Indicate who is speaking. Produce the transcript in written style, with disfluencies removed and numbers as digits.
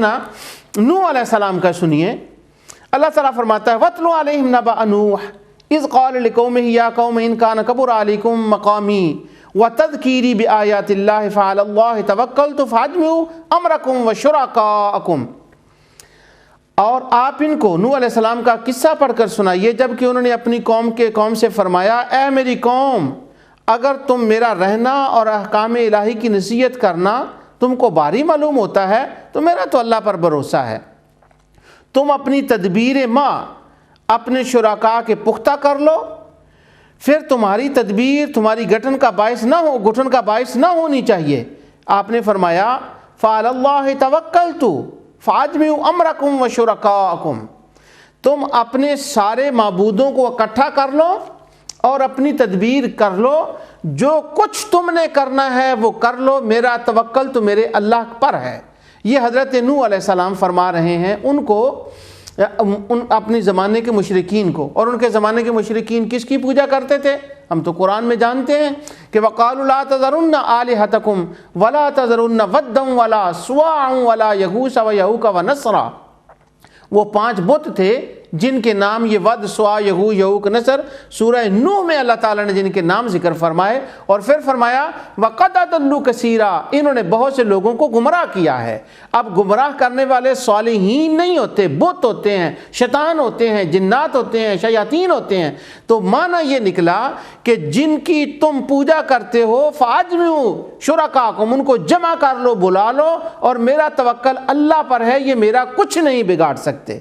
Speaker 1: نوح علیہ السلام کا سنیے، اللہ تعالیٰ فرماتا ہے وَاتْلُ عَلَيْهِمْ نَبَأَ نُوحٍ إِذْ قَالَ لِقَوْمِهِ يَا قَوْمِ إِنْ كَانَ كَبُرَ عَلَيْكُمْ مَقَامِي وَتَذْكِيرِي بِآيَاتِ اللَّهِ فَعَلَى اللَّهِ تَوَكَّلْتُ فَأَجْمِعُوا أَمْرَكُمْ وَشُرَكَاءَكُمْ۔ اور آپ ان کو نوح علیہ السلام کا قصہ پڑھ کر سنائیے جبکہ انہوں نے اپنی قوم سے فرمایا، اے میری قوم، اگر تم میرا رہنا اور احکام الہی کی نصیحت کرنا تم کو بھاری معلوم ہوتا ہے تو میرا تو اللہ پر بھروسہ ہے، تم اپنی تدبیر اپنے شرکاء کے پختہ کر لو، پھر تمہاری تدبیر تمہاری گٹھن کا باعث نہ ہونی چاہیے۔ آپ نے فرمایا فَعَلَى اللَّهِ تَوَكَّلْتُ فَأَجْمِعُوا أَمْرَكُمْ وَشُرَكَاءَكُمْ، تم اپنے سارے معبودوں کو اکٹھا کر لو اور اپنی تدبیر کر لو، جو کچھ تم نے کرنا ہے وہ کر لو، میرا توکل تو میرے اللہ پر ہے۔ یہ حضرت نوح علیہ السلام فرما رہے ہیں ان کو، اپنے زمانے کے مشرکین کو۔ اور ان کے زمانے کے مشرکین کس کی پوجا کرتے تھے؟ ہم تو قرآن میں جانتے ہیں کہ وَقَالُوا لَا تَذَرُنَّ آلِهَتَكُمْ وَلَا تَذَرُنَّ وَدًّا وَلَا سُوَاعًا وَلَا يَغُوثَ وَيَعُوقَ وَنَسْرًا۔ وہ 5 بت تھے جن کے نام یہ ود، سوا، یغوث، یعوق، نصر سورہ نوح میں اللہ تعالیٰ نے جن کے نام ذکر فرمائے، اور پھر فرمایا وَقَدْ أَضَلُّوا كَثِيرًا، انہوں نے بہت سے لوگوں کو گمراہ کیا ہے۔ اب گمراہ کرنے والے صالحین نہیں ہوتے، بت ہوتے ہیں، شیطان ہوتے ہیں، جنات ہوتے ہیں، شیاطین ہوتے ہیں۔ تو معنی یہ نکلا کہ جن کی تم پوجا کرتے ہو فَأَجْمِعُوا شُرَكَاءَكُمْ، ان کو جمع کر لو، بلا لو، اور میرا توکل اللہ پر ہے، یہ میرا کچھ نہیں بگاڑ سکتے۔